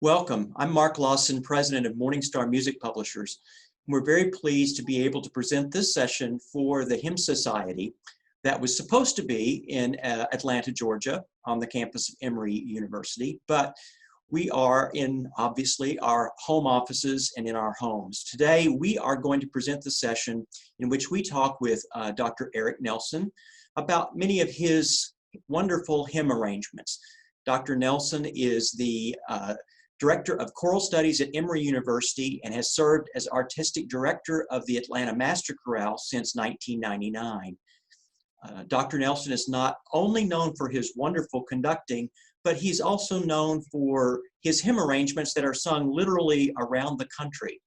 Welcome. I'm Mark Lawson, president of Morningstar Music Publishers. We're very pleased to be able to present this session for the Hymn Society that was supposed to be in Atlanta, Georgia, on the campus of Emory University, but we are in, obviously, our home offices and in our homes. Today, we are going to present the session in which we talk with Dr. Eric Nelson about many of his wonderful hymn arrangements. Dr. Nelson is the Director of Choral Studies at Emory University and has served as Artistic Director of the Atlanta Master Chorale since 1999. Dr. Nelson is not only known for his wonderful conducting, but he's also known for his hymn arrangements that are sung literally around the country.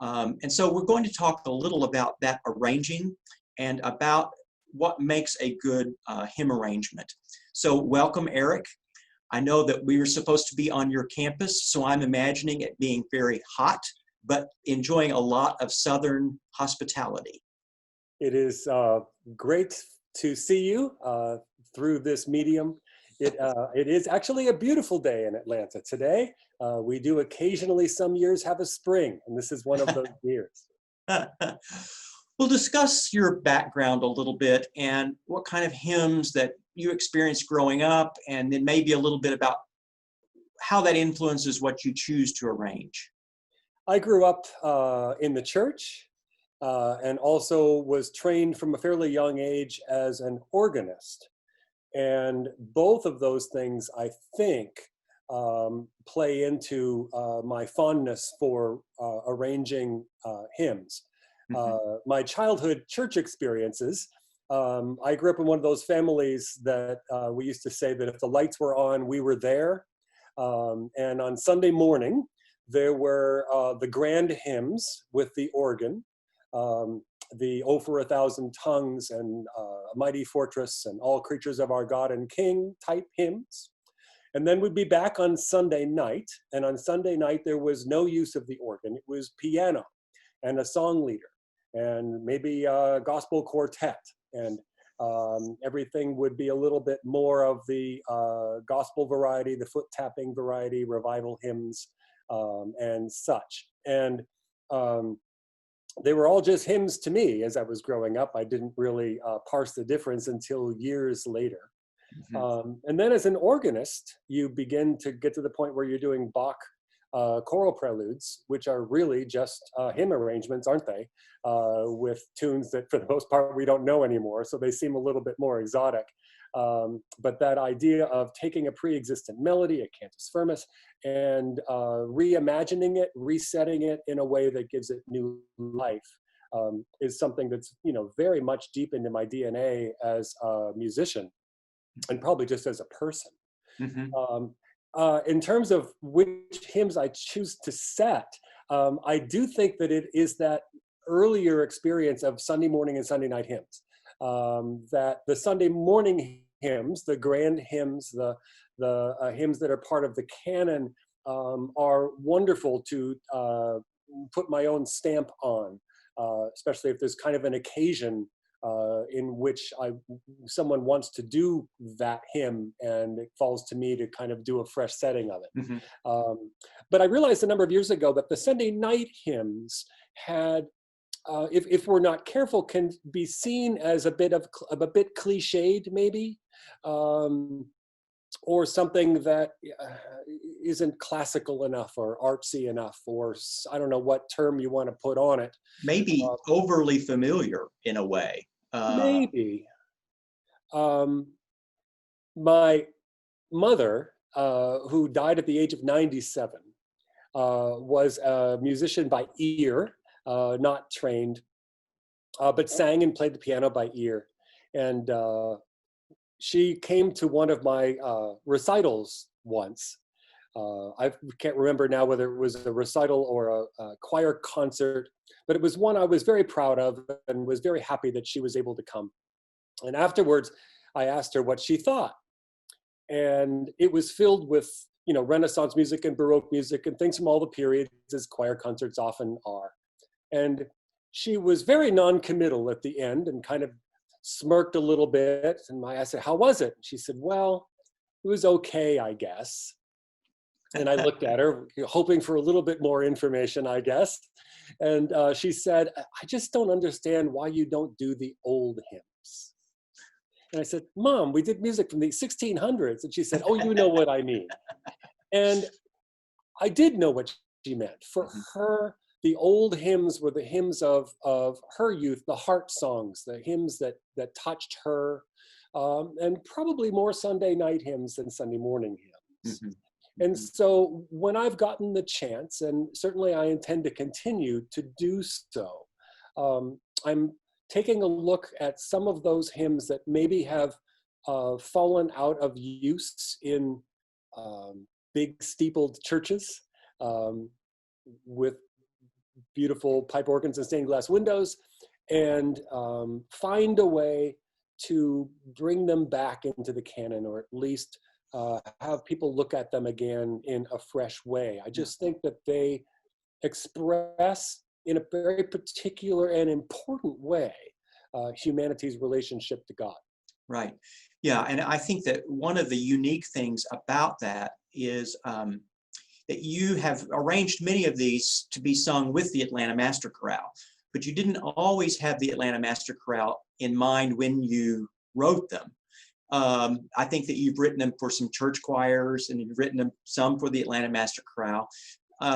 And so we're going to talk a little about that arranging and about what makes a good hymn arrangement. So welcome, Eric. I know that we were supposed to be on your campus, so I'm imagining it being very hot, but enjoying a lot of Southern hospitality. It is great to see you through this medium. It is actually a beautiful day in Atlanta today. We do occasionally some years have a spring, and this is one of those years. We'll discuss your background a little bit and what kind of hymns that you experienced growing up, and then maybe a little bit about how that influences what you choose to arrange. I grew up in the church and also was trained from a fairly young age as an organist. And both of those things, I think, play into my fondness for arranging hymns. My childhood church experiences, I grew up in one of those families that we used to say that if the lights were on, we were there. And on Sunday morning, there were the grand hymns with the organ, the "O for a Thousand Tongues" and "A Mighty Fortress" and "All Creatures of Our God and King" type hymns. And then we'd be back on Sunday night. And on Sunday night, there was no use of the organ. It was piano and a song leader and maybe a gospel quartet. And everything would be a little bit more of the gospel variety, the foot tapping variety, revival hymns, and such. And they were all just hymns to me as I was growing up. I didn't really parse the difference until years later. And then as an organist, you begin to get to the point where you're doing Bach choral preludes, which are really just hymn arrangements, aren't they? With tunes that for the most part we don't know anymore, so they seem a little bit more exotic. But that idea of taking a pre-existent melody, a cantus firmus, and reimagining it, resetting it in a way that gives it new life is something that's very much deep into my DNA as a musician, and probably just as a person. In terms of which hymns I choose to set, I do think that it is that earlier experience of Sunday morning and Sunday night hymns. That the Sunday morning hymns, the grand hymns, the hymns that are part of the canon are wonderful to put my own stamp on, especially if there's kind of an occasion in which someone wants to do that hymn, and it falls to me to kind of do a fresh setting of it. But I realized a number of years ago that the Sunday night hymns had, if we're not careful, can be seen as a bit cliched, maybe, or something that isn't classical enough or artsy enough, or I don't know what term you want to put on it. Maybe overly familiar in a way. Maybe. My mother, who died at the age of 97, was a musician by ear, not trained, but sang and played the piano by ear. And she came to one of my recitals once. I can't remember now whether it was a recital or a choir concert, but it was one I was very proud of and was very happy that she was able to come. And afterwards, I asked her what she thought. And it was filled with, Renaissance music and Baroque music and things from all the periods, as choir concerts often are. And she was very non-committal at the end and kind of smirked a little bit. And I said, "How was it?" She said, "Well, it was okay, I guess." And I looked at her, hoping for a little bit more information, I guess. And she said, I just don't understand why you don't do the old hymns. And I said, Mom, we did music from the 1600s. And she said, oh, you know what I mean. And I did know what she meant. For Mhm. her, the old hymns were the hymns of her youth, the heart songs, the hymns that touched her, and probably more Sunday night hymns than Sunday morning hymns. Mhm. And Mhm. so when I've gotten the chance, and certainly I intend to continue to do so, I'm taking a look at some of those hymns that maybe have fallen out of use in big steepled churches um, with beautiful pipe organs and stained glass windows, and find a way to bring them back into the canon, or at least have people look at them again in a fresh way. I Yeah. just think that they express in a very particular and important way humanity's relationship to God. Right. Yeah, and I think that one of the unique things about that is that you have arranged many of these to be sung with the Atlanta Master Chorale, but you didn't always have the Atlanta Master Chorale in mind when you wrote them. I think that you've written them for some church choirs, and you've written them some for the Atlanta Master Chorale.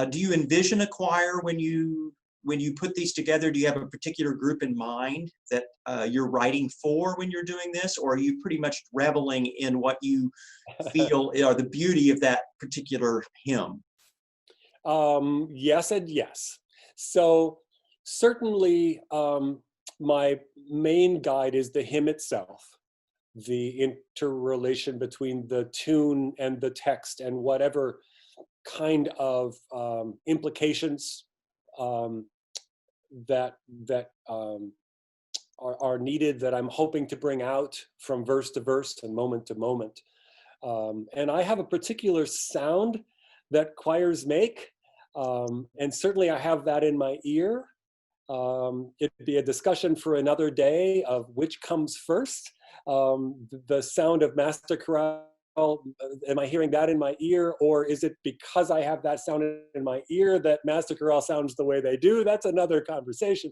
Do you envision a choir when you put these together? Do you have a particular group in mind that you're writing for when you're doing this, or are you pretty much reveling in what you feel are the beauty of that particular hymn? Yes and yes. So certainly my main guide is the hymn itself, the interrelation between the tune and the text and whatever kind of implications um, that are needed, that I'm hoping to bring out from verse to verse and moment to moment. And I have a particular sound that choirs make, and certainly I have that in my ear. It'd be a discussion for another day of which comes first. The sound of master chorale, am I hearing that in my ear, or is it because I have that sound in my ear that master chorale sounds the way they do? That's another conversation.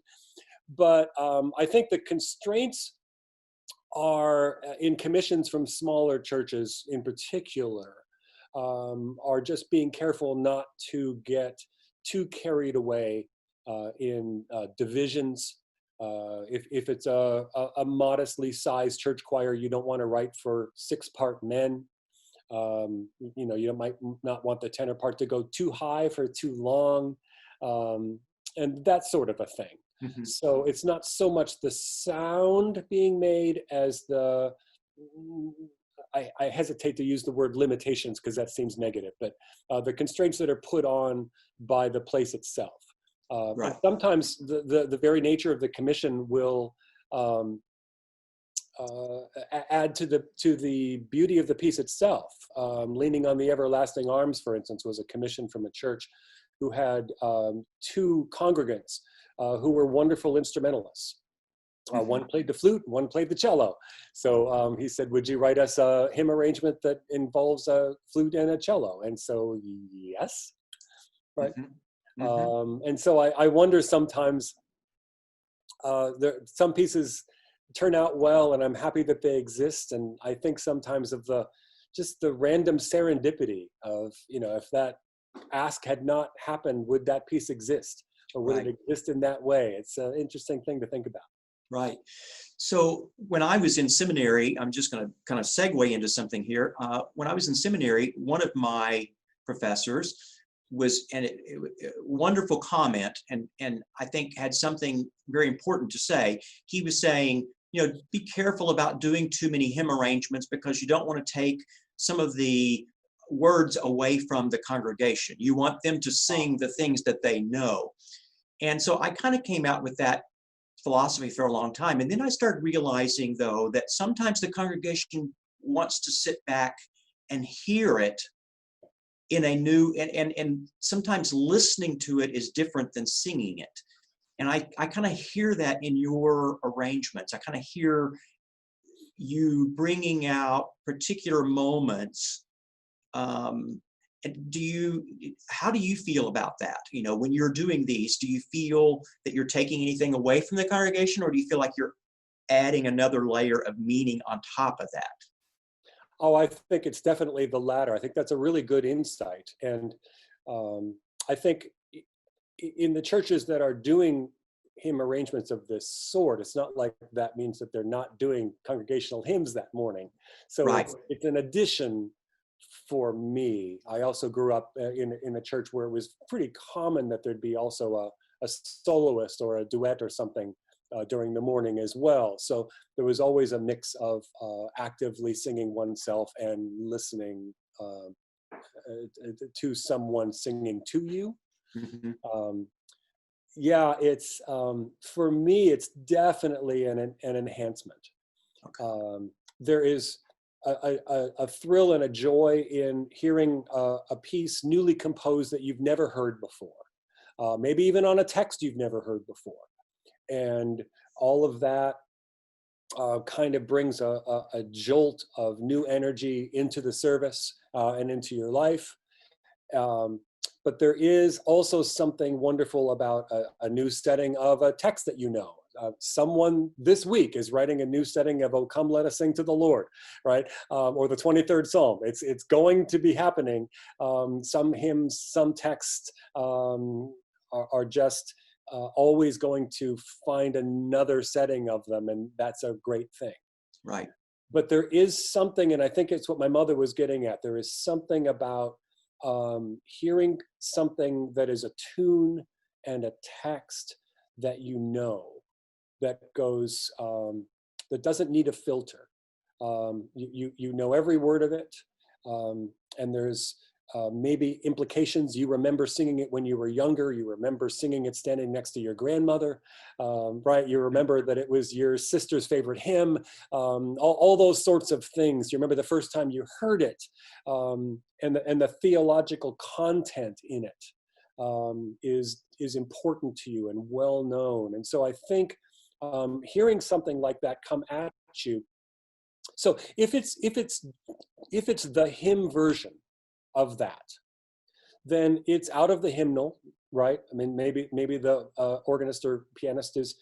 But I think the constraints are in commissions from smaller churches in particular, are just being careful not to get too carried away in divisions. If it's a modestly sized church choir, you don't want to write for 6-part men. You might not want the tenor part to go too high for too long, and that sort of a thing. Mhm. So it's not so much the sound being made as I hesitate to use the word limitations because that seems negative, but the constraints that are put on by the place itself. And Right. sometimes the very nature of the commission will um, uh, add to the beauty of the piece itself. Leaning on the Everlasting Arms, for instance, was a commission from a church who had 2 congregants who were wonderful instrumentalists. Mhm. One played the flute, one played the cello. So he said, would you write us a hymn arrangement that involves a flute and a cello? And so, yes, right. Mhm. Mhm. And so I wonder sometimes, some pieces turn out well, and I'm happy that they exist. And I think sometimes of just the random serendipity of, if that ask had not happened, would that piece exist? Or would it Right. exist in that way? It's an interesting thing to think about. Right. So when I was in seminary, I'm just going to kind of segue into something here. When I was in seminary, one of my professors was, and wonderful comment, and I think had something very important to say. He was saying, be careful about doing too many hymn arrangements because you don't want to take some of the words away from the congregation. You want them to sing the things that they know. And so I kind of came out with that philosophy for a long time. And then I started realizing, though, that sometimes the congregation wants to sit back and hear it in a new, and sometimes listening to it is different than singing it. And I kind of hear that in your arrangements. I kind of hear you bringing out particular moments, um, And how do you feel about that? You know, when you're doing these, do you feel that you're taking anything away from the congregation, or do you feel like you're adding another layer of meaning on top of that? Oh, I think it's definitely the latter. I think that's a really good insight. And I think in the churches that are doing hymn arrangements of this sort, it's not like that means that they're not doing congregational hymns that morning. So Right. it's an addition for me. I also grew up in a church where it was pretty common that there'd be also a soloist or a duet or something during the morning as well. So there was always a mix of actively singing oneself and listening to someone singing to you. Hmm. Um, yeah, it's for me, it's definitely an enhancement. Okay. There is a thrill and a joy in hearing a piece newly composed that you've never heard before, maybe even on a text you've never heard before. And all of that kind of brings a jolt of new energy into the service and into your life. Um, but there is also something wonderful about a new setting of a text that you know. Someone this week is writing a new setting of "Oh, Come, Let Us Sing to the Lord," right? Or the 23rd Psalm. It's going to be happening. Some hymns, some texts are just always going to find another setting of them, and that's a great thing. Right. But there is something, and I think it's what my mother was getting at. There is something about hearing something that is a tune and a text that you know, that goes, that doesn't need a filter. You know every word of it, and there's maybe implications. You remember singing it when you were younger. You remember singing it standing next to your grandmother, right? You remember that it was your sister's favorite hymn, all those sorts of things. You remember the first time you heard it, and the theological content in it is important to you and well known. And so I think hearing something like that come at you. So if it's the hymn version of that, then it's out of the hymnal, right? I mean, maybe the organist or pianist is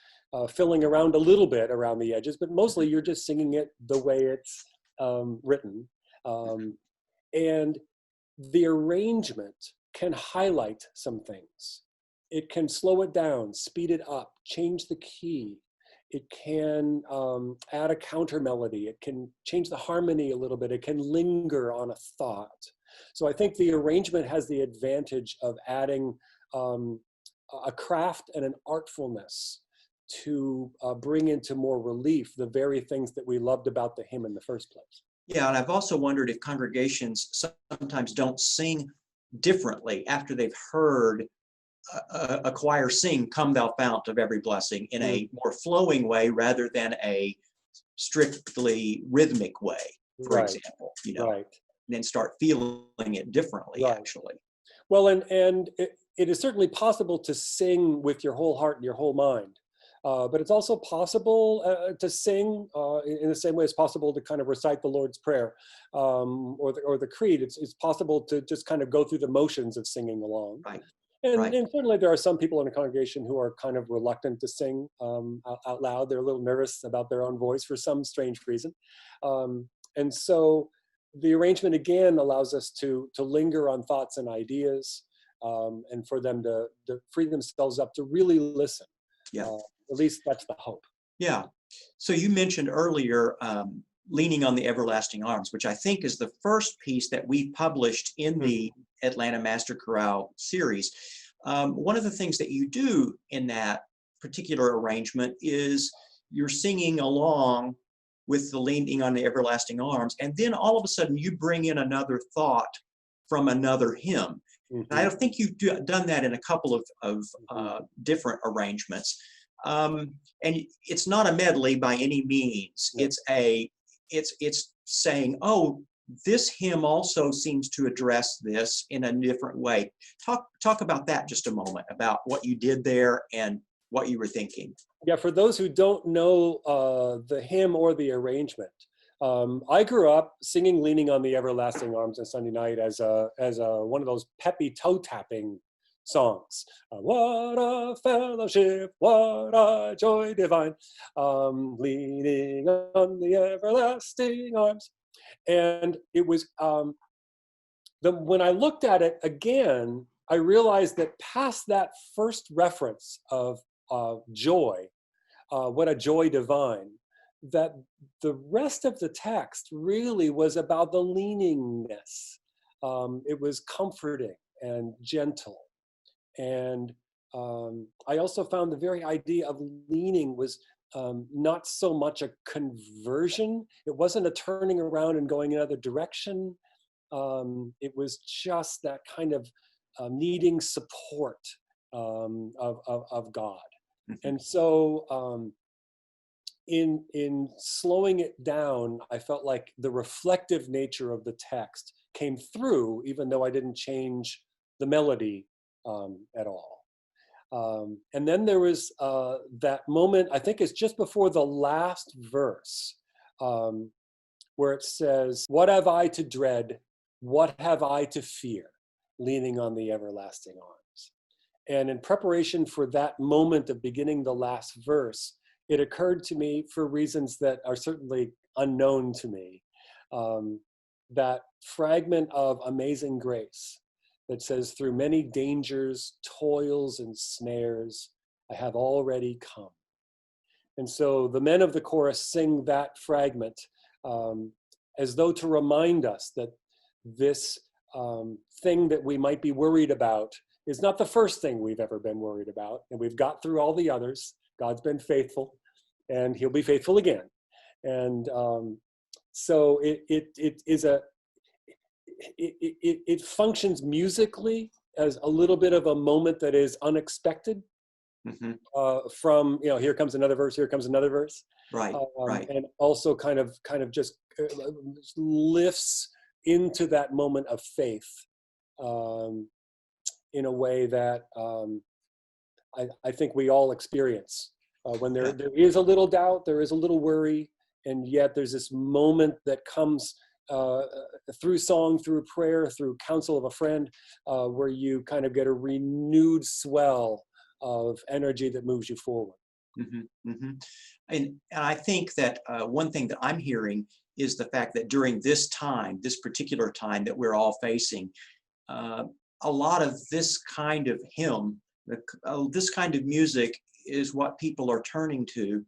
filling around a little bit around the edges, but mostly you're just singing it the way it's written. And the arrangement can highlight some things. It can slow it down, speed it up, change the key. It can add a counter melody. It can change the harmony a little bit. It can linger on a thought. So I think the arrangement has the advantage of adding a craft and an artfulness to bring into more relief the very things that we loved about the hymn in the first place. Yeah, and I've also wondered if congregations sometimes don't sing differently after they've heard a choir sing "Come Thou Fount of Every Blessing" in a more flowing way rather than a strictly rhythmic way, for Right, example, you know, right, and then start feeling it differently, right. actually. Well, and it is certainly possible to sing with your whole heart and your whole mind. But it's also possible to sing in the same way it's possible to kind of recite the Lord's Prayer or the Creed. It's possible to just kind of go through the motions of singing along. Right, And, right. and certainly there are some people in a congregation who are kind of reluctant to sing out loud. They're a little nervous about their own voice for some strange reason. And so the arrangement again allows us to linger on thoughts and ideas and for them to free themselves up to really listen. Yeah, At least that's the hope. yeah. So you mentioned earlier "Leaning on the Everlasting Arms," which I think is the first piece that we published in the Atlanta Master Chorale series. One of the things that you do in that particular arrangement is you're singing along with the "Leaning on the Everlasting Arms," and then all of a sudden you bring in another thought from another hymn. And I think you've done that in a couple of different arrangements. And it's not a medley by any means. Yeah. It's saying, oh, this hymn also seems to address this in a different way. Talk about that just a moment, about what you did there and what you were thinking. Yeah, for those who don't know the hymn or the arrangement, I grew up singing "Leaning on the Everlasting Arms" on Sunday night as a one of those peppy toe tapping songs. What a fellowship, what a joy divine, leaning on the everlasting arms. And it was when I looked at it again, I realized that past that first reference of joy, what a joy divine, that the rest of the text really was about the leaningness. It was comforting and gentle. And I also found the very idea of leaning was not so much a conversion. It wasn't a turning around and going another direction. It was just that kind of needing support of God. Mhm. And so in slowing it down, I felt like the reflective nature of the text came through, even though I didn't change the melody at all. And then there was that moment, I think it's just before the last verse, where it says, "What have I to dread? What have I to fear? Leaning on the everlasting arms." And in preparation for that moment of beginning the last verse, it occurred to me, for reasons that are certainly unknown to me, that fragment of Amazing Grace that says, "Through many dangers, toils, and snares, I have already come." And so the men of the chorus sing that fragment as though to remind us that this thing that we might be worried about is not the first thing we've ever been worried about. And we've got through all the others. God's been faithful, and he'll be faithful again. And so it is it functions musically as a little bit of a moment that is unexpected. From, here comes another verse, here comes another verse, Right, right. and also kind of just lifts into that moment of faith in a way that I think we all experience when Yeah. there is a little doubt, there is a little worry, and yet there's this moment that comes through song, through prayer, through counsel of a friend, where you kind of get a renewed swell of energy that moves you forward. And I think that one thing that I'm hearing is the fact that during this time, this particular time that we're all facing, uh, a lot of this kind of hymn, this kind of music is what people are turning to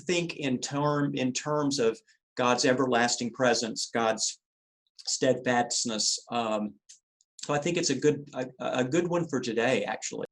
think in terms of God's everlasting presence, God's steadfastness. So I think it's a good one for today, actually.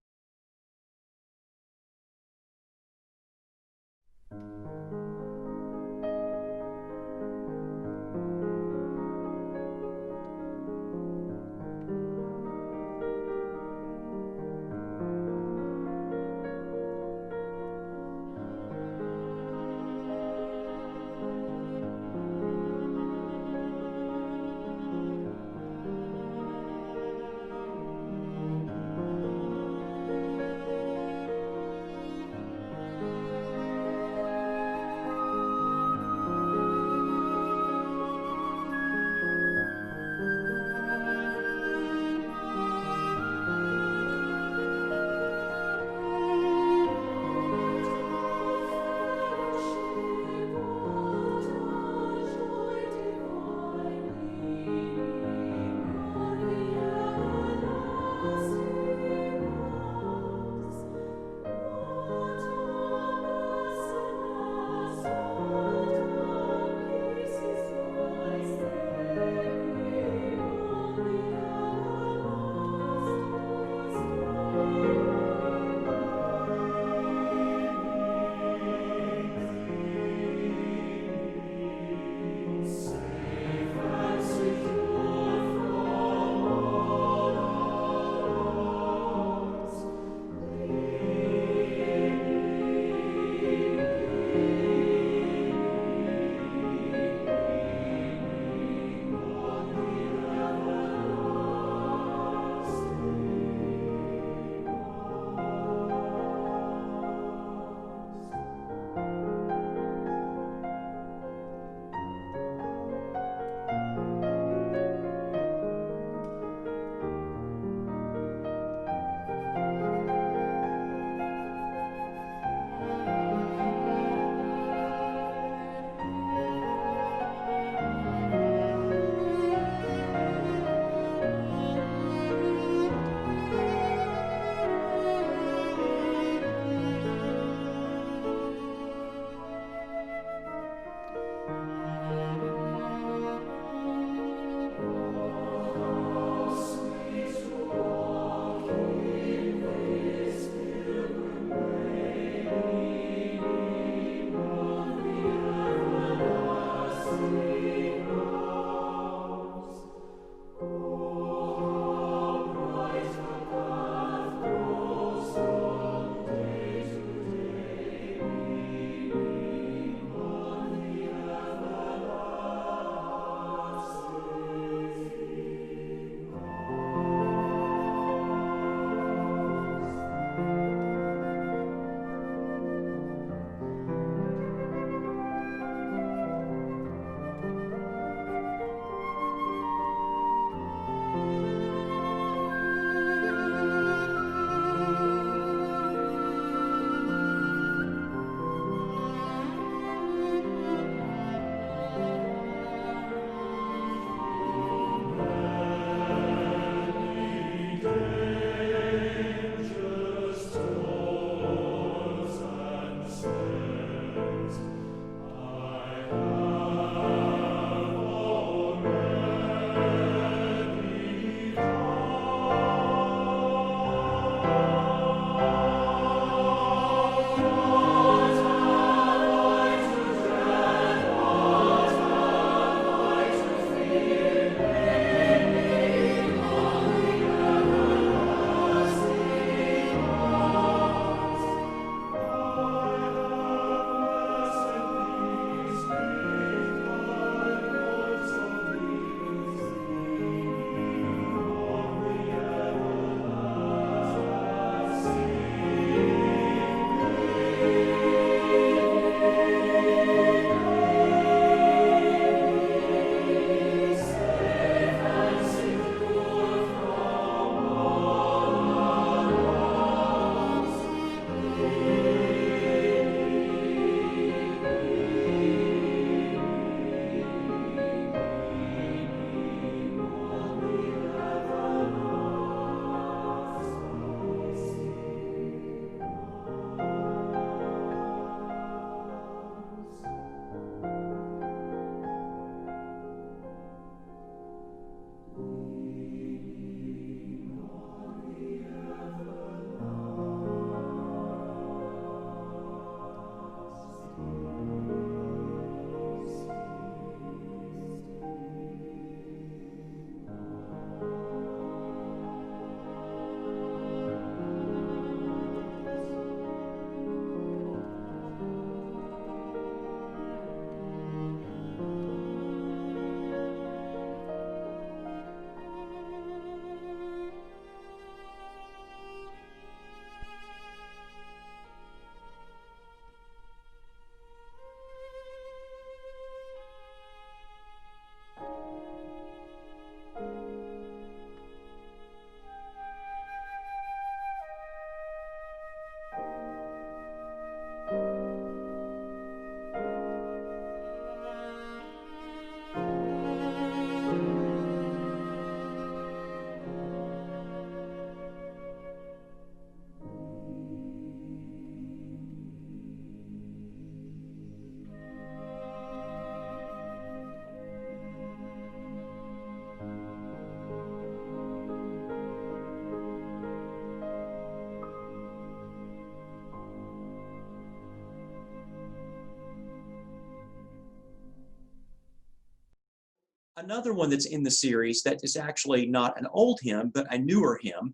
Another one that's in the series that is actually not an old hymn, but a newer hymn,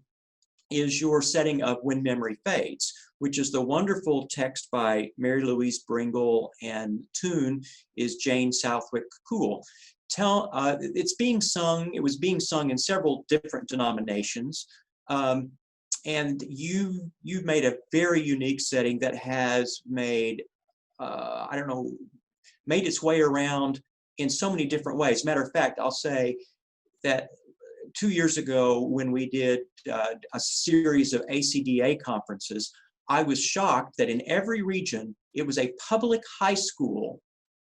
is your setting of When Memory Fades, which is the wonderful text by Mary Louise Bringle, and tune is Jane Southwick Cool. It was being sung in several different denominations. And you've made a very unique setting that has made, made its way around in so many different ways. Matter of fact, I'll say that 2 years ago, when we did a series of ACDA conferences, I was shocked that in every region, it was a public high school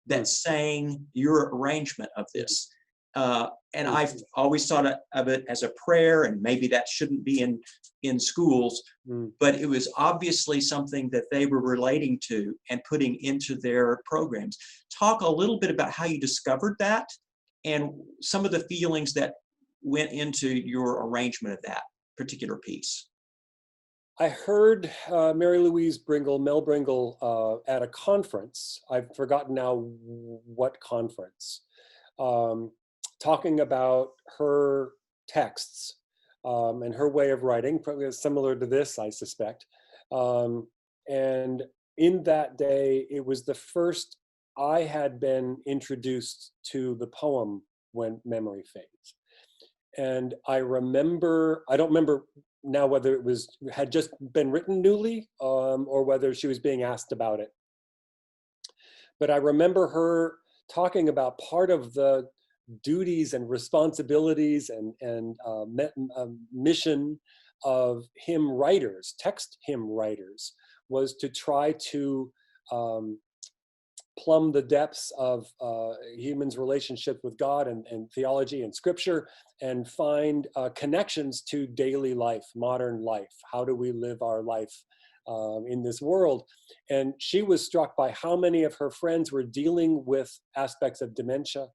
that sang your arrangement of this. And I've always thought of it as a prayer, and maybe that shouldn't be in schools, but it was obviously something that they were relating to and putting into their programs. Talk a little bit about how you discovered that and some of the feelings that went into your arrangement of that particular piece. I heard Mary Louise Bringle, Mel Bringle, at a conference. I've forgotten now what conference, talking about her texts and her way of writing, probably similar to this, I suspect. And in that day, it was the first I had been introduced to the poem When Memory Fades. And I don't remember now whether it had just been written newly or whether she was being asked about it. But I remember her talking about part of the duties and responsibilities and mission of hymn writers, text hymn writers, was to try to plumb the depths of humans' relationship with God and theology and scripture, and find connections to daily life, modern life. How do we live our life in this world? And she was struck by how many of her friends were dealing with aspects of dementia,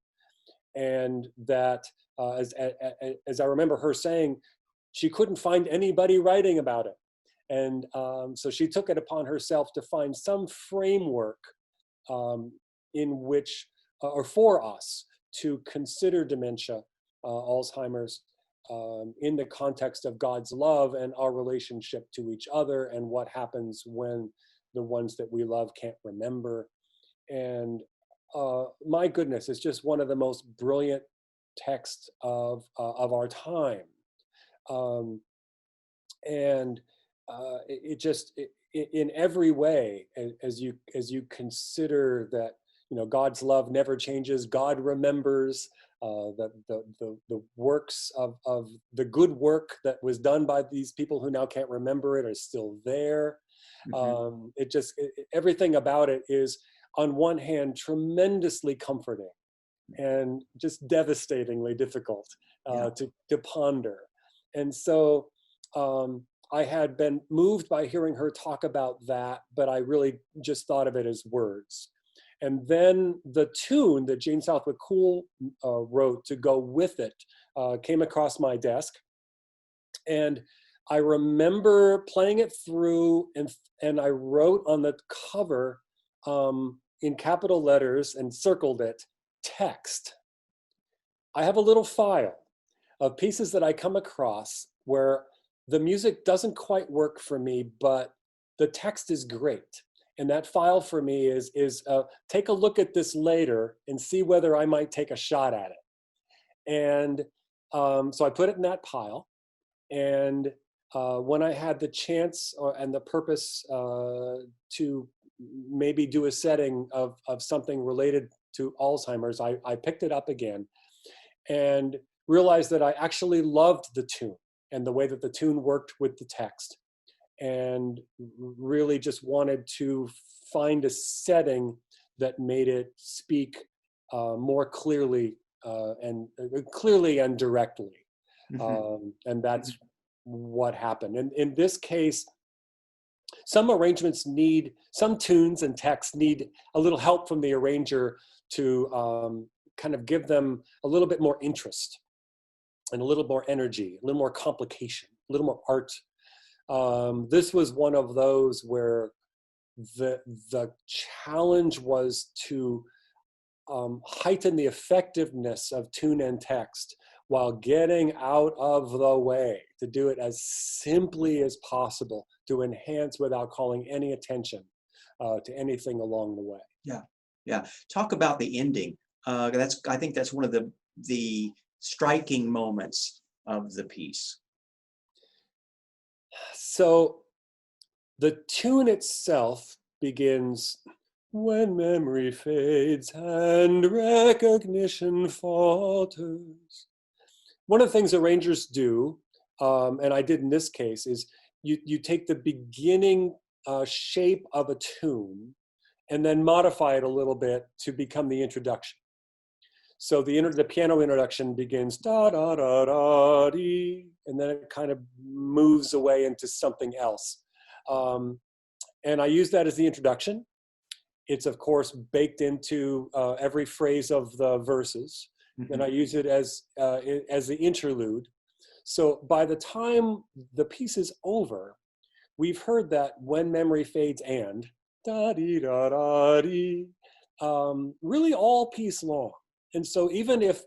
and that, as I remember her saying, she couldn't find anybody writing about it. And so she took it upon herself to find some framework in which, or for us, to consider dementia, Alzheimer's, in the context of God's love and our relationship to each other, and what happens when the ones that we love can't remember. And my goodness, it's just one of the most brilliant texts of our time. And in every way, as you consider that, God's love never changes, God remembers, that the works of the good work that was done by these people who now can't remember it are still there. Everything about it is, on one hand, tremendously comforting and just devastatingly difficult to ponder. And so I had been moved by hearing her talk about that, but I really just thought of it as words. And then the tune that Jane Southwick Cool wrote to go with it came across my desk. And I remember playing it through, and I wrote on the cover in capital letters and circled it, text. I have a little file of pieces that I come across where the music doesn't quite work for me, but the text is great. And that file for me is take a look at this later and see whether I might take a shot at it. And so I put it in that pile. And when I had the chance and the purpose to maybe do a setting of something related to Alzheimer's, I picked it up again and realized that I actually loved the tune and the way that the tune worked with the text, and really just wanted to find a setting that made it speak more clearly and directly. And that's what happened. And in this case, some tunes and texts need a little help from the arranger to kind of give them a little bit more interest and a little more energy, a little more complication, a little more art. This was one of those where the challenge was to heighten the effectiveness of tune and text while getting out of the way, to do it as simply as possible, to enhance without calling any attention to anything along the way. Yeah, yeah. Talk about the ending. I think that's one of the striking moments of the piece. So the tune itself begins, when memory fades and recognition falters. One of the things arrangers do, and I did in this case, is you take the beginning shape of a tune and then modify it a little bit to become the introduction. So the piano introduction begins da da da da dee, and then it kind of moves away into something else. And I use that as the introduction. It's of course baked into every phrase of the verses, and I use it as the interlude. So by the time the piece is over, we've heard that when memory fades and da dee da da dee, really all piece long. And so even if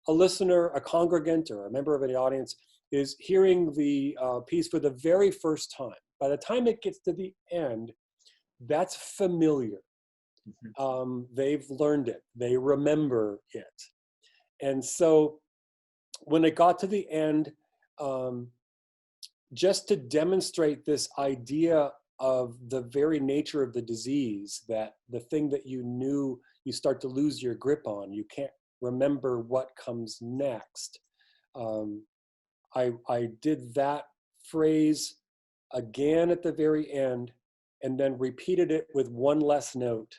a listener, a congregant, or a member of the audience is hearing the piece for the very first time, by the time it gets to the end, that's familiar. They've learned it. They remember it. And so when it got to the end, just to demonstrate this idea of the very nature of the disease, that the thing that you knew you start to lose your grip on, you can't remember what comes next. I did that phrase again at the very end, and then repeated it with one less note,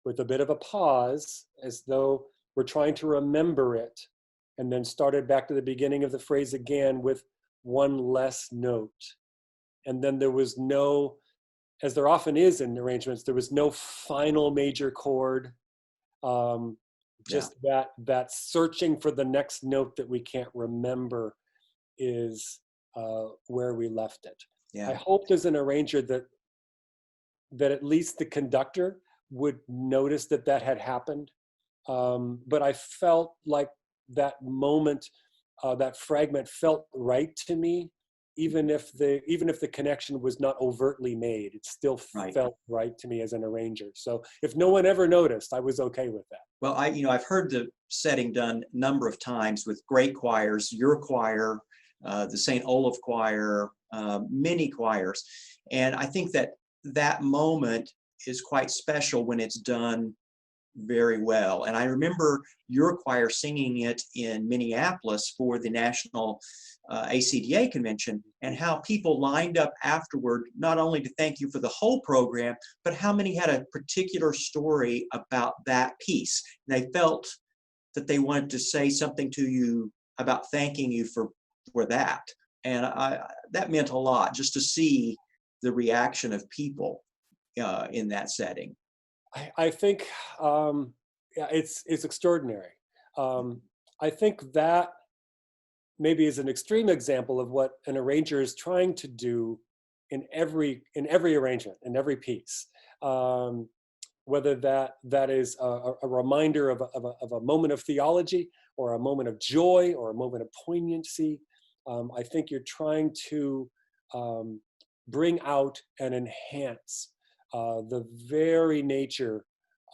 with a bit of a pause, as though we're trying to remember it, and then started back to the beginning of the phrase again with one less note. And then there was no, as there often is in arrangements, there was no final major chord. Just that searching for the next note that we can't remember is where we left it. Yeah. I hoped as an arranger that at least the conductor would notice that had happened. But I felt like that moment, that fragment felt right to me, even if the connection was not overtly made. It still felt right to me as an arranger. So if no one ever noticed, I was okay with that. Well, I've heard the setting done a number of times with great choirs, your choir, the St. Olaf choir, many choirs. And I think that moment is quite special when it's done very well. And I remember your choir singing it in Minneapolis for the National ACDA convention, and how people lined up afterward, not only to thank you for the whole program, but how many had a particular story about that piece. And they felt that they wanted to say something to you about thanking you for that. And that meant a lot, just to see the reaction of people in that setting. I think it's extraordinary. I think that maybe is an extreme example of what an arranger is trying to do in every arrangement, in every piece. Whether that is a reminder of a moment of theology, or a moment of joy, or a moment of poignancy. I think you're trying to bring out and enhance the very nature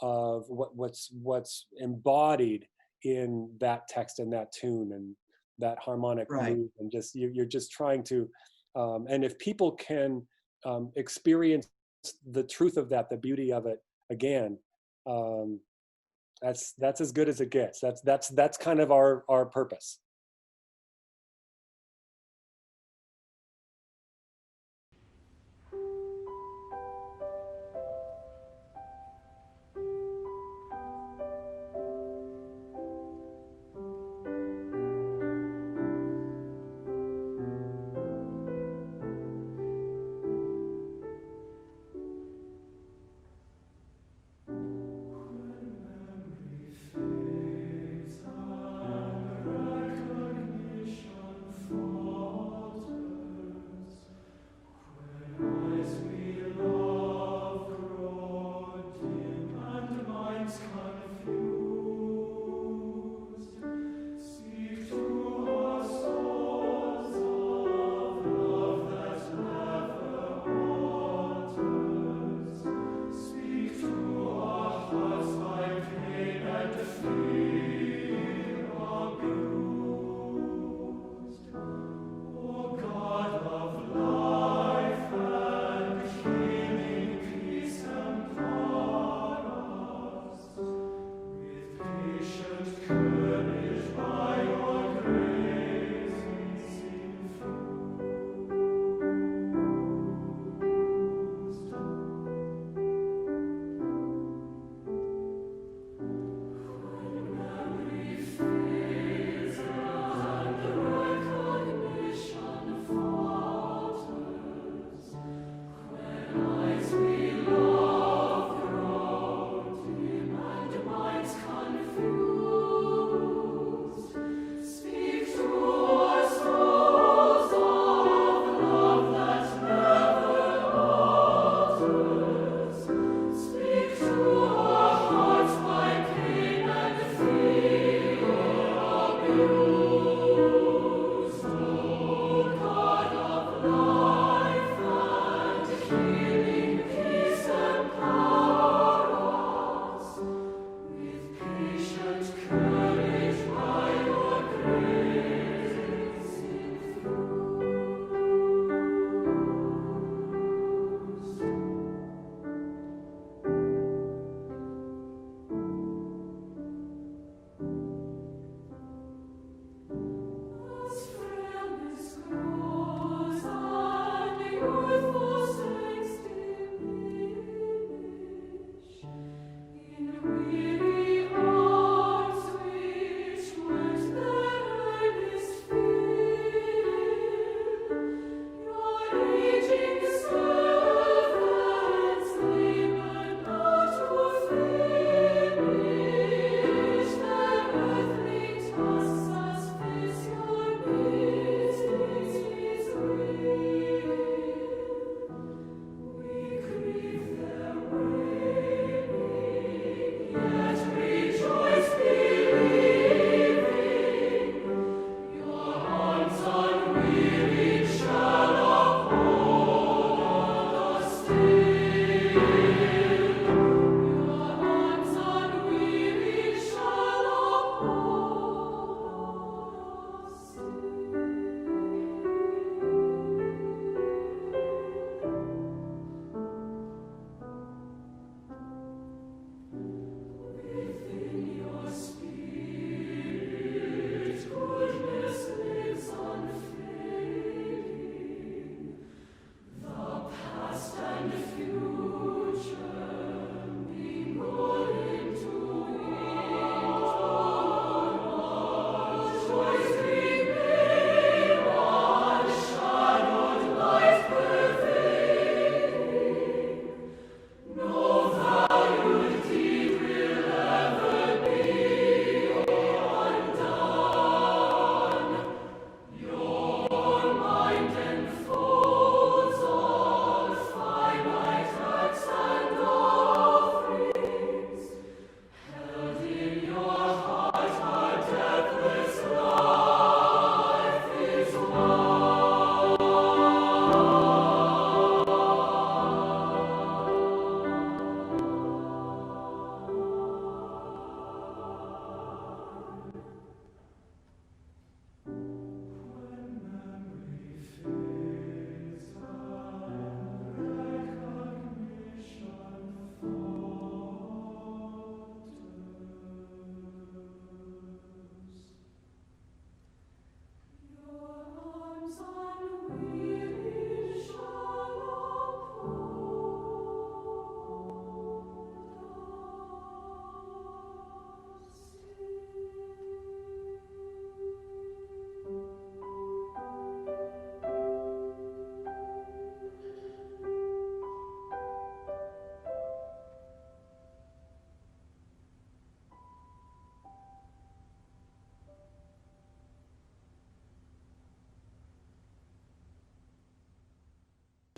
of what's embodied in that text and that tune and that harmonic mood, and just you're just trying to, and if people can experience the truth of that, the beauty of it again, that's as good as it gets. That's kind of our purpose.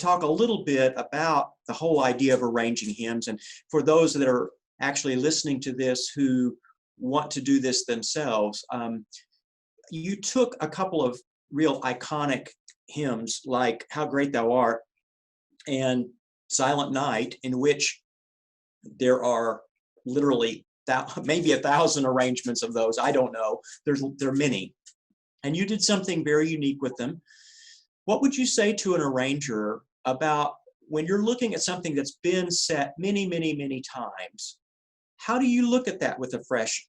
talk a little bit about the whole idea of arranging hymns. And for those that are actually listening to this who want to do this themselves, you took a couple of real iconic hymns like How Great Thou Art and Silent Night, in which there are literally maybe 1,000 arrangements of those. I don't know. There are many. And you did something very unique with them. What would you say to an arranger about when you're looking at something that's been set many, many, many times? How do you look at that with fresh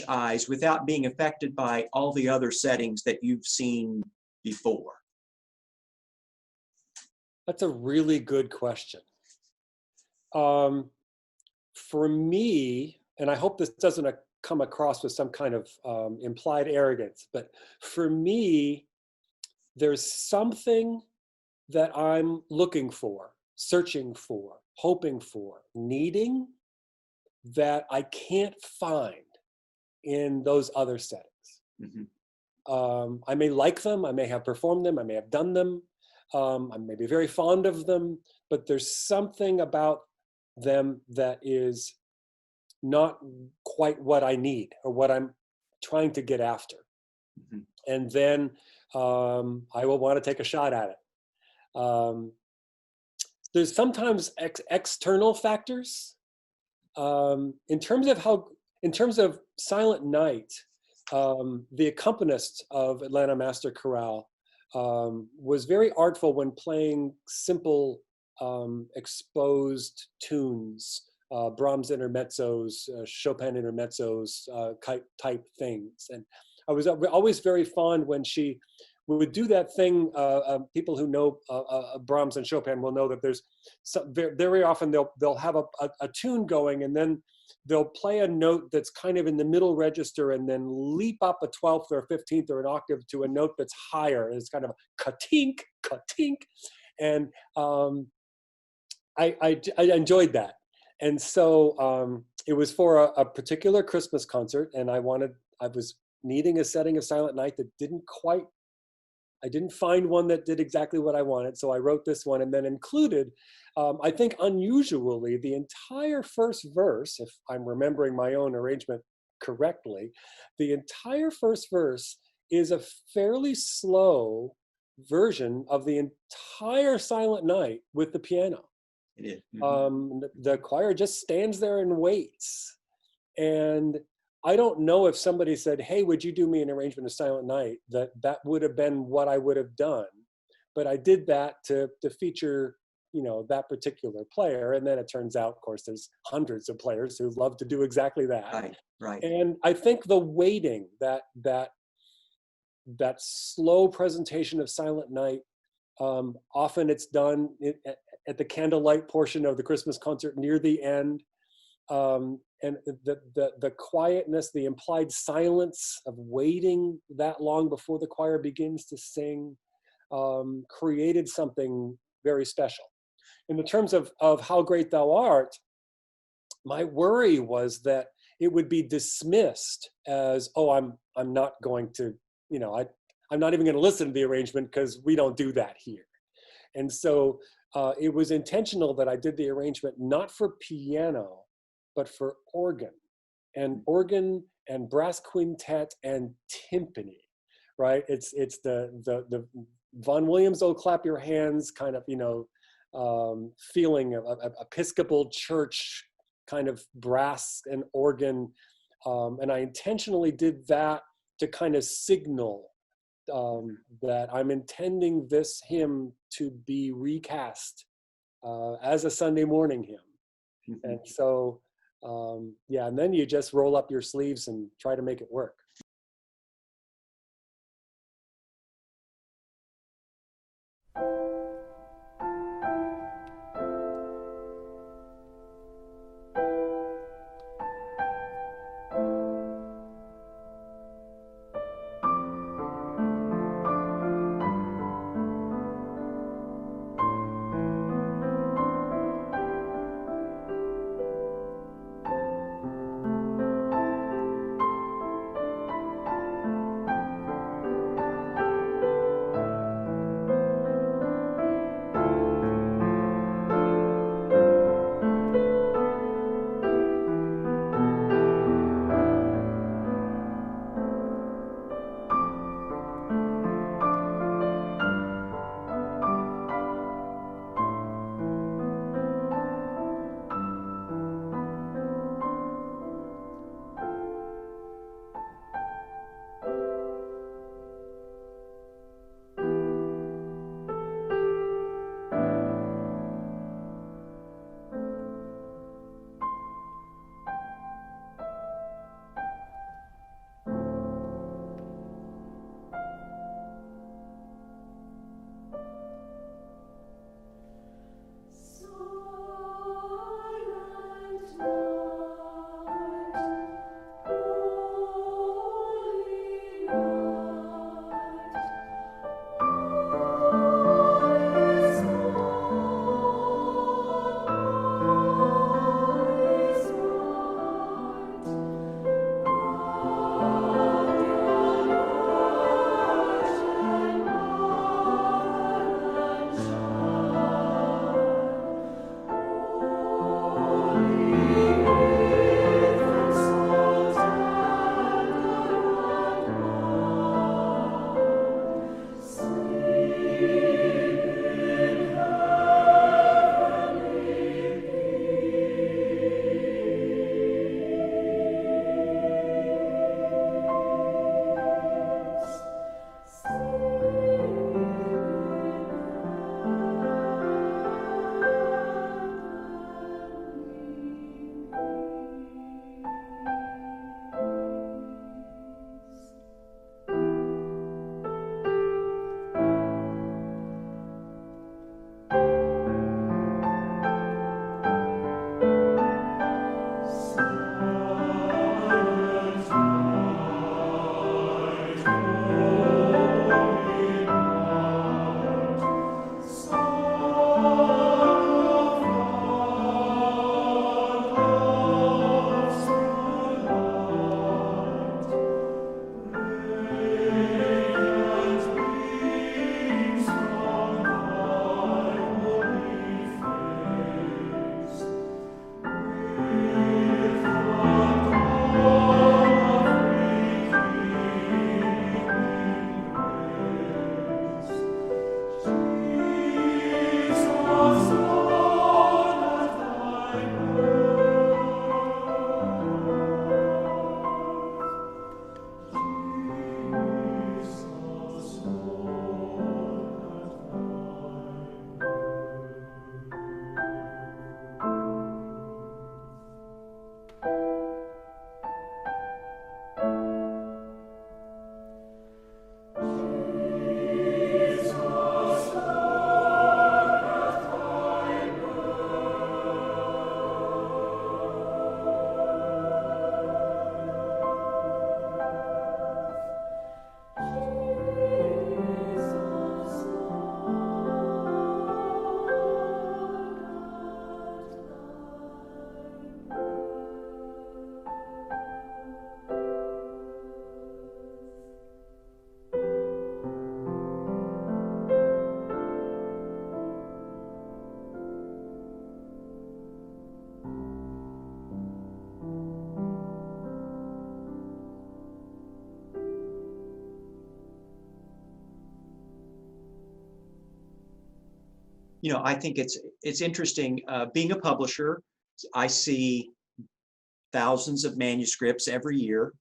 eyes without being affected by all the other settings that you've seen before? That's a really good question. For me, and I hope this doesn't come across with some kind of implied arrogance, but for me, there's something that I'm looking for, searching for, hoping for, needing, that I can't find in those other settings. I may like them, I may have performed them, I may have done them, I may be very fond of them, but there's something about them that is not quite what I need or what I'm trying to get after. And then I will want to take a shot at it. There's sometimes external factors. In terms of Silent Night, the accompanist of Atlanta Master Chorale was very artful when playing simple exposed tunes, Brahms intermezzos, Chopin intermezzos, type things. And I was always very fond when she would do that thing. People who know Brahms and Chopin will know that there's very often they'll have a tune going, and then they'll play a note that's kind of in the middle register and then leap up a 12th or 15th or an octave to a note that's higher. And it's kind of a ka-tink, ka-tink. And I enjoyed that. And so it was for a particular Christmas concert, and I was needing a setting of Silent Night that I didn't find one that did exactly what I wanted. So I wrote this one and then included, I think unusually, the entire first verse, if I'm remembering my own arrangement correctly, the entire first verse is a fairly slow version of the entire Silent Night with the piano. It is. The choir just stands there and waits. And I don't know if somebody said, hey, would you do me an arrangement of Silent Night, that would have been what I would have done. But I did that to feature, that particular player. And then it turns out, of course, there's hundreds of players who love to do exactly that. Right. And I think the waiting, that slow presentation of Silent Night, often it's done at the candlelight portion of the Christmas concert near the end. And the quietness, the implied silence of waiting that long before the choir begins to sing, created something very special. In the terms of How Great Thou Art, my worry was that it would be dismissed as, oh, I'm not going to, I'm not even going to listen to the arrangement because we don't do that here. And so it was intentional that I did the arrangement not for piano, but for organ and brass quintet and timpani, right? It's the Vaughan Williams, oh, clap your hands kind of, feeling of Episcopal church kind of brass and organ. And I intentionally did that to kind of signal that I'm intending this hymn to be recast as a Sunday morning hymn. And so, and then you just roll up your sleeves and try to make it work. I think it's interesting. Being a publisher, I see thousands of manuscripts every year,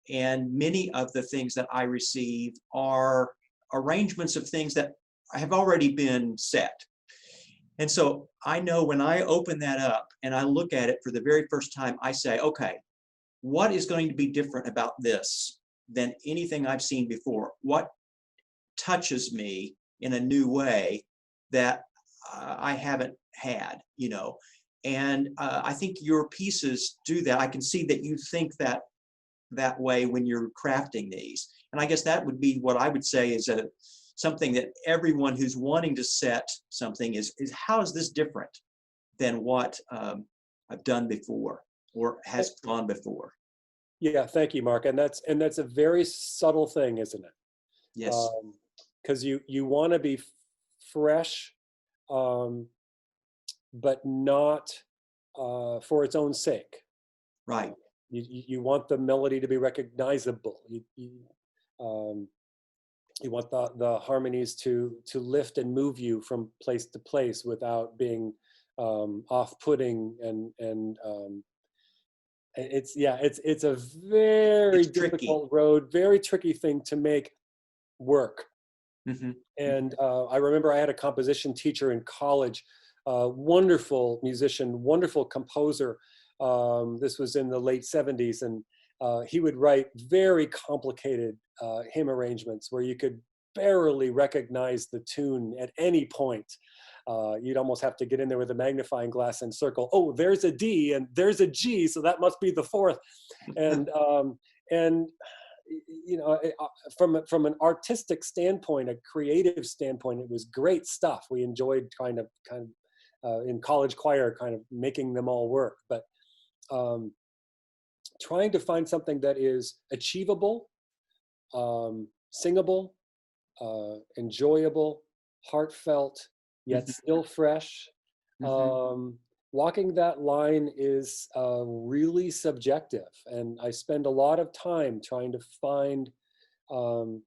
and many of the things that I receive are arrangements of things that have already been set. And so I know when I open that up and I look at it for the very first time, I say, okay, what is going to be different about this than anything I've seen before? What touches me in a new way that I haven't had, And I think your pieces do that. I can see that you think that way when you're crafting these. And I guess that would be what I would say is something that everyone who's wanting to set something is how is this different than what I've done before or has gone before? Yeah, thank you, Mark. And that's a very subtle thing, isn't it? Yes. Because you want to be fresh, but not for its own sake. Right. You want the melody to be recognizable. You want the harmonies to lift and move you from place to place without being off-putting, and it's a very It's tricky. difficult road, very tricky thing to make work. Mm-hmm. And I remember I had a composition teacher in college, wonderful musician, wonderful composer. This was in the late 70s, and he would write very complicated hymn arrangements where you could barely recognize the tune at any point. You'd almost have to get in there with a magnifying glass and circle, oh, there's a D and there's a G, so that must be the fourth. And from an artistic standpoint, a creative standpoint, it was great stuff. We enjoyed kind of in college choir, kind of making them all work. But trying to find something that is achievable, singable, enjoyable, heartfelt, yet still fresh. Walking that line is really subjective, and I spend a lot of time trying to find, kind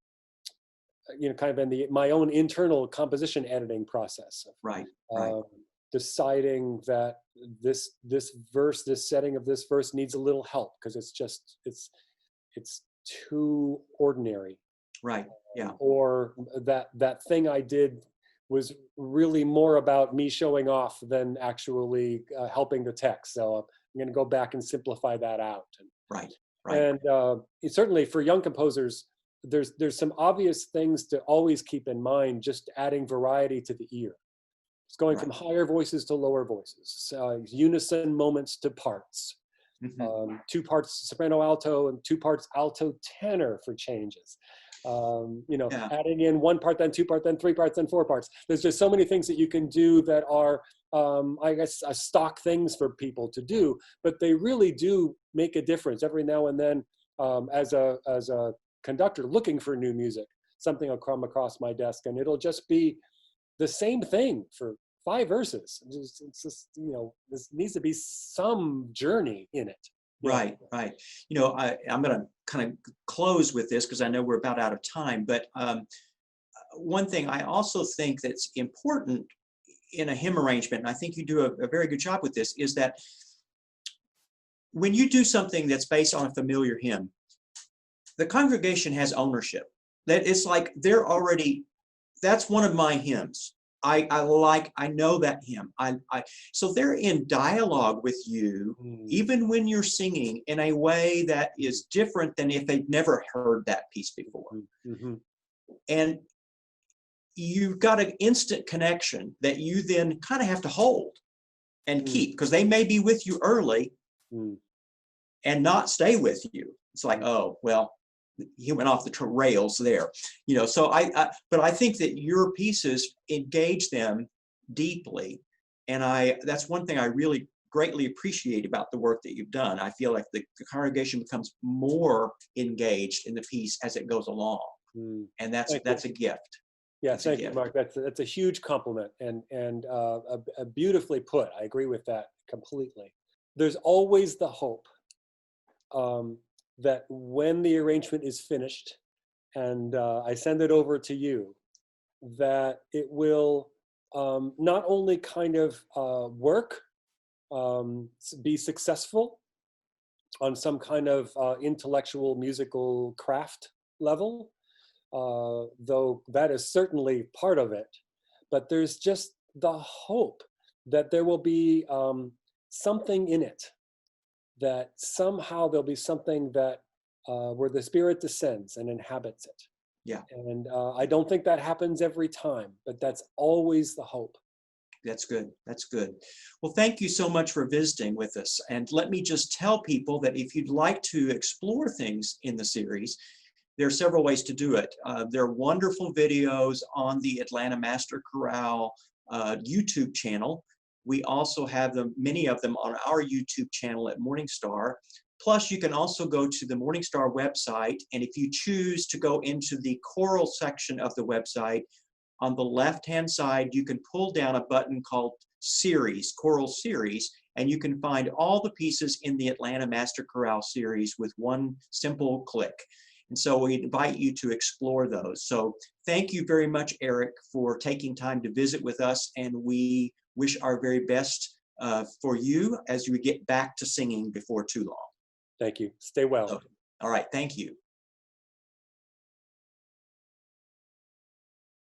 of in my own internal composition editing process. Right. Deciding that this verse, this setting of this verse needs a little help because it's too ordinary. Right. Yeah. Or that thing I did was really more about me showing off than actually helping the text. So I'm going to go back and simplify that out. Right. And certainly for young composers, there's some obvious things to always keep in mind, just adding variety to the ear. It's going from higher voices to lower voices, unison moments to parts, 2 parts soprano alto and 2 parts alto tenor for changes. Adding in 1 part, then 2 part, then 3 parts, then 4 parts. There's just so many things that you can do that are, I guess, stock things for people to do, but they really do make a difference. Every now and then, as a conductor looking for new music, something will come across my desk, and it'll just be the same thing for 5 verses. It's just, there needs to be some journey in it. Right. I'm going to kind of close with this because I know we're about out of time. But one thing I also think that's important in a hymn arrangement, and I think you do a very good job with this, is that when you do something that's based on a familiar hymn, the congregation has ownership. That it's like that's one of my hymns. I know that hymn. So they're in dialogue with you, even when you're singing, in a way that is different than if they'd never heard that piece before. And you've got an instant connection that you then kind of have to hold and keep, because they may be with you early and not stay with you. It's like, oh, well, he went off the rails there, so but I think that your pieces engage them deeply. And that's one thing I really greatly appreciate about the work that you've done. I feel like the congregation becomes more engaged in the piece as it goes along. And that's a gift. Yeah, thank you, Mark. That's a huge compliment and a beautifully put. I agree with that completely. There's always the hope that when the arrangement is finished and I send it over to you, that it will not only kind of work, be successful on some kind of intellectual musical craft level, though that is certainly part of it. But there's just the hope that there will be something in it, that somehow there'll be something that where the Spirit descends and inhabits it. Yeah. And I don't think that happens every time, but that's always the hope. That's good. That's good. Well, thank you so much for visiting with us. And let me just tell people that if you'd like to explore things in the series, there are several ways to do it. There are wonderful videos on the Atlanta Master Chorale YouTube channel. We also have them, many of them, on our YouTube channel at Morningstar. Plus, you can also go to the Morningstar website, and if you choose to go into the choral section of the website, on the left-hand side, you can pull down a button called Series, Choral Series, and you can find all the pieces in the Atlanta Master Chorale series with one simple click. And so we invite you to explore those. So thank you very much, Eric, for taking time to visit with us, and we wish our very best for you as you get back to singing before too long. Thank you. Stay well. So, all right, thank you.